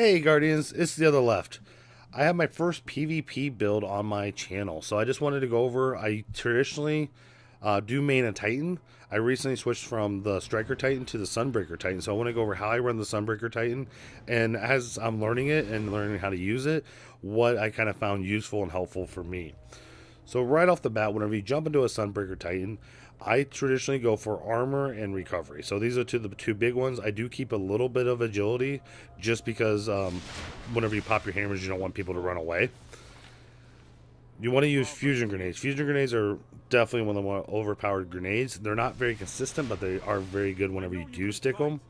Hey Guardians, it's the other left. I have my first PvP build on my channel, so I just wanted to go over. I traditionally do main a Titan. I recently switched from the Striker Titan to the Sunbreaker Titan, so I want to go over how I run the Sunbreaker Titan, and as I'm learning it and learning how to use it, what I kind of found useful and helpful for me. So right off the bat, whenever you jump into a Sunbreaker Titan, I traditionally go for armor and recovery. So these are the two big ones. I do keep a little bit of agility just because whenever you pop your hammers, you don't want people to run away. You want to use fusion grenades. Fusion grenades are definitely one of the more overpowered grenades. They're not very consistent, but they are very good whenever you do stick them.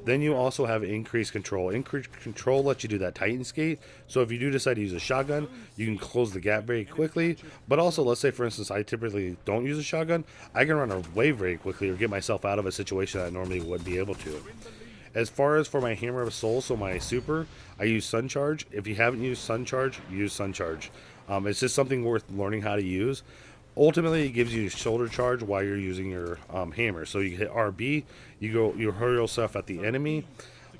Then you also have increased control. Increased control lets you do that Titan skate. So if you do decide to use a shotgun, you can close the gap very quickly. But also, let's say for instance, I typically don't use a shotgun. I can run away very quickly or get myself out of a situation that I normally wouldn't be able to. As far as for my Hammer of Souls, so my super, I use Sun Charge. If you haven't used Sun Charge, use Sun Charge. It's just something worth learning how to use. Ultimately, it gives you shoulder charge while you're using your hammer. So you hit RB, you hurl yourself at the enemy.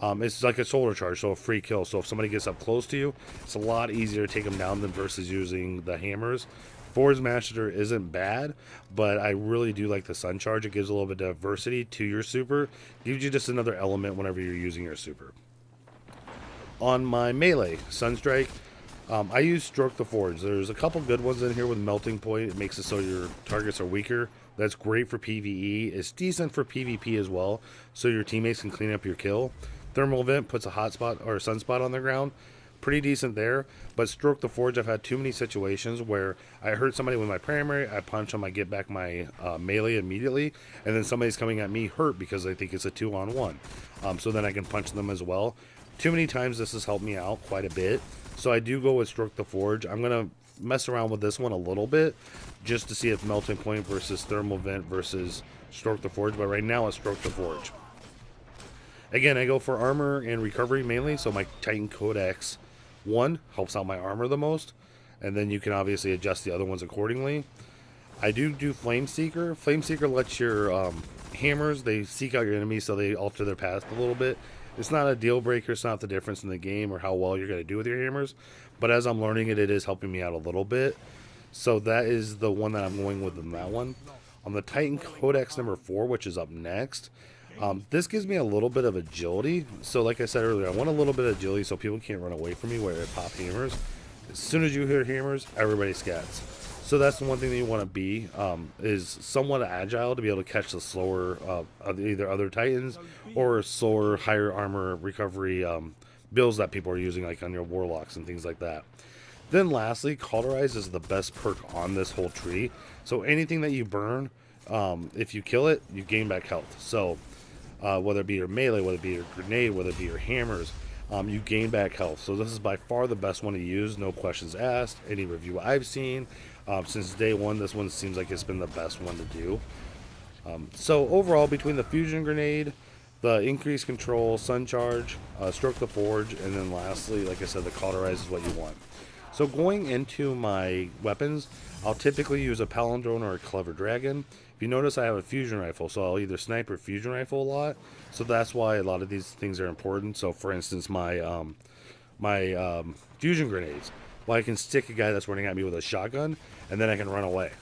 It's like a shoulder charge, so a free kill. So if somebody gets up close to you, it's a lot easier to take them down than versus using the hammers. Force Master isn't bad, but I really do like the Sun Charge. It gives a little bit of diversity to your super. Gives you just another element whenever you're using your super. On my melee, Sunstrike, I use Stroke the Forge. There's a couple good ones in here with Melting Point. It makes it so your targets are weaker. That's great for PvE. It's decent for PvP as well, so your teammates can clean up your kill. Thermal Vent puts a hot spot or a sunspot on the ground. Pretty decent there, but Stroke the Forge, I've had too many situations where I hurt somebody with my primary, I punch them, I get back my melee immediately, and then somebody's coming at me hurt because they think it's a 2-on-1. So then I can punch them as well. Too many times this has helped me out quite a bit. So I do go with Stroke the Forge. I'm going to mess around with this one a little bit just to see if Melting Point versus Thermal Vent versus Stroke the Forge. But right now it's Stroke the Forge. Again, I go for armor and recovery mainly. So my Titan Codex 1 helps out my armor the most. And then you can obviously adjust the other ones accordingly. I do Flame Seeker. Flame Seeker lets your hammers, they seek out your enemies so they alter their path a little bit. It's not a deal breaker. It's not the difference in the game or how well you're going to do with your hammers. But as I'm learning it, it is helping me out a little bit. So that is the one that I'm going with in that one. On the Titan Codex number 4, which is up next, this gives me a little bit of agility. So like I said earlier, I want a little bit of agility so people can't run away from me where I pop hammers. As soon as you hear hammers, everybody scats. So that's the one thing that you want to be, is somewhat agile to be able to catch the slower, either other Titans or slower, higher armor recovery builds that people are using, like on your Warlocks and things like that. Then lastly, Cauterize is the best perk on this whole tree. So anything that you burn, if you kill it, you gain back health. So whether it be your melee, whether it be your grenade, whether it be your hammers, you gain back health. So this is by far the best one to use, no questions asked. Any review I've seen, since day one, this one seems like it's been the best one to do. So overall, between the fusion grenade, the increased control, Sun Charge, Stroke the Forge, and then lastly, like I said, the Cauterize is what you want. So going into my weapons, I'll typically use a Palindrome or a Clever Dragon. If you notice, I have a fusion rifle, so I'll either snipe or fusion rifle a lot. So that's why a lot of these things are important. So for instance, my fusion grenades. Well, I can stick a guy that's running at me with a shotgun, and then I can run away.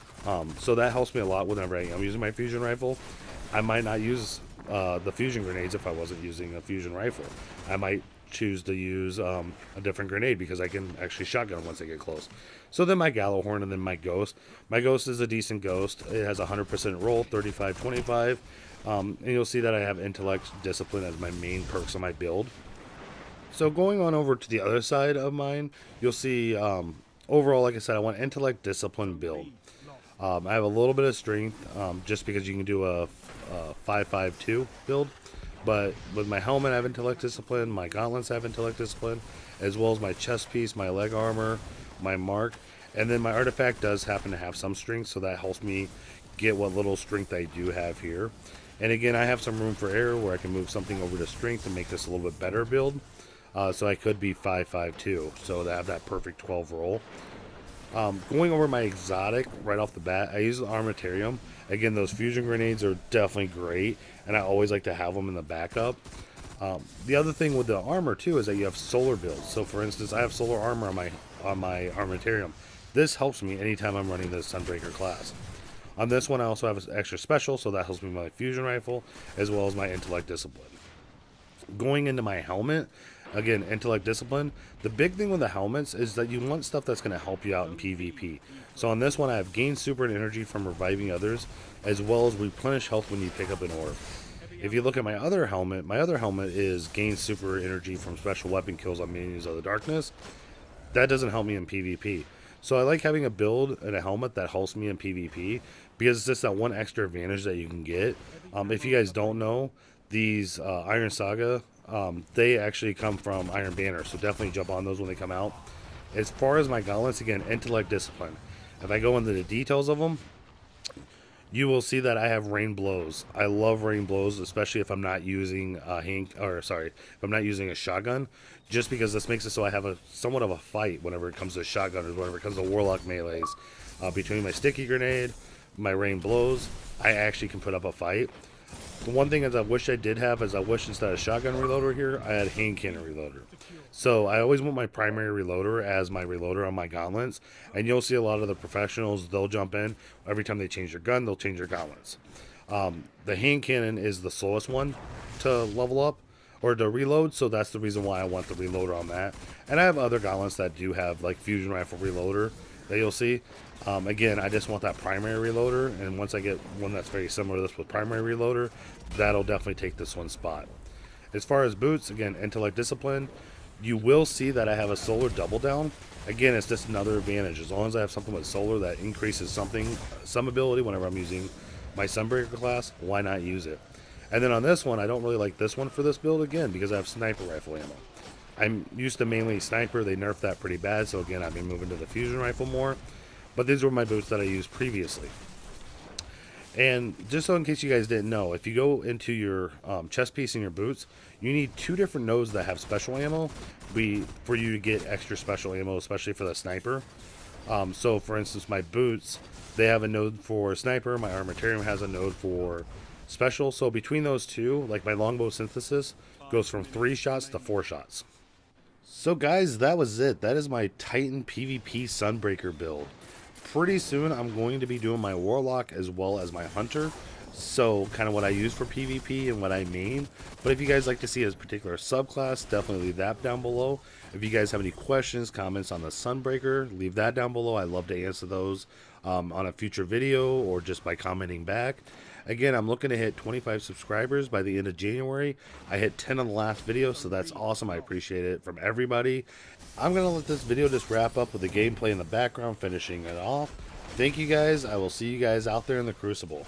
So that helps me a lot whenever I'm using my fusion rifle. I might not use the fusion grenades if I wasn't using a fusion rifle. I might choose to use a different grenade because I can actually shotgun once I get close. So then my Gallowhorn and then my Ghost. My Ghost is a decent Ghost. It has a 100% roll, 35-25. And you'll see that I have Intellect, Discipline as my main perks on my build. So going on over to the other side of mine, you'll see overall, like I said, I want Intellect, Discipline build. I have a little bit of strength just because you can do a 5-5-2 build. But with my helmet, I have Intellect Discipline. My gauntlets have Intellect Discipline, as well as my chest piece, my leg armor, my mark. And then my artifact does happen to have some strength, so that helps me get what little strength I do have here. And again, I have some room for error where I can move something over to strength and make this a little bit better build. So I could be 5-5-2, so to have that perfect 12 roll. Going over my exotic right off the bat, I use the Armatarium. Again, those fusion grenades are definitely great, and I always like to have them in the backup. The other thing with the armor too is that you have solar builds. So for instance, I have solar armor on my armamentarium. This helps me anytime I'm running the Sunbreaker class. On this one, I also have an extra special, so that helps me with my fusion rifle as well as my intellect discipline. Going into my helmet, again, intellect discipline. The big thing with the helmets is that you want stuff that's going to help you out in PvP. So on this one, I have gain super and energy from reviving others, as well as replenish health when you pick up an orb. If you look at my other helmet is gain super energy from special weapon kills on minions of the darkness. That doesn't help me in PvP. So I like having a build and a helmet that helps me in PvP, because it's just that one extra advantage that you can get. If you guys don't know, these Iron Saga, they actually come from Iron Banner, so definitely jump on those when they come out. As far as my gauntlets, again, intellect discipline. If I go into the details of them, you will see that I have rain blows. I love rain blows, especially if I'm not using if I'm not using a shotgun, just because this makes it so I have a somewhat of a fight whenever it comes to shotgunners, whenever it comes to warlock melees. Between my sticky grenade, my rain blows, I actually can put up a fight. The one thing is I wish I did have is I wish instead of shotgun reloader here, I had hand cannon reloader. So I always want my primary reloader as my reloader on my gauntlets, and you'll see a lot of the professionals, they'll jump in every time they change their gun, they'll change their gauntlets. The hand cannon is the slowest one to level up or to reload, so that's the reason why I want the reloader on that. And I have other gauntlets that do have like fusion rifle reloader that you'll see. Again, I just want that primary reloader, and once I get one that's very similar to this with primary reloader, that'll definitely take this one spot. As far as boots, again, intellect discipline, you will see that I have a solar double down. Again, it's just another advantage. As long as I have something with solar that increases some ability whenever I'm using my Sunbreaker class, why not use it? And then on this one, I don't really like this one for this build, again, because I have sniper rifle ammo. I'm used to mainly sniper. They nerfed that pretty bad, so again, I've been moving to the fusion rifle more. But these were my boots that I used previously. And just so in case you guys didn't know, if you go into your chest piece in your boots, you need 2 different nodes that have special ammo for you to get extra special ammo, especially for the sniper. So for instance, my boots, they have a node for sniper. My armamentarium has a node for special. So between those two, like my longbow synthesis goes from 3 shots to 4 shots. So guys, that was it. That is my Titan PvP Sunbreaker build. Pretty soon I'm going to be doing my Warlock as well as my Hunter, so kind of what I use for PvP and what I main. But if you guys like to see a particular subclass, definitely leave that down below. If you guys have any questions, comments on the Sunbreaker, leave that down below. I love to answer those on a future video or just by commenting back. Again, I'm looking to hit 25 subscribers by the end of January. I hit 10 on the last video, so that's awesome. I appreciate it from everybody. I'm going to let this video just wrap up with the gameplay in the background, finishing it off. Thank you guys. I will see you guys out there in the crucible.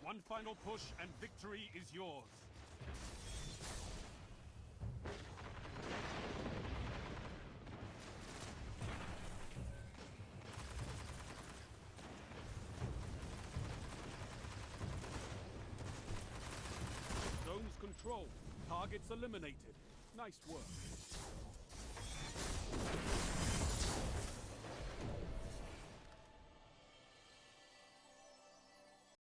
One final push and victory is yours. Zones controlled. Targets eliminated. Nice work.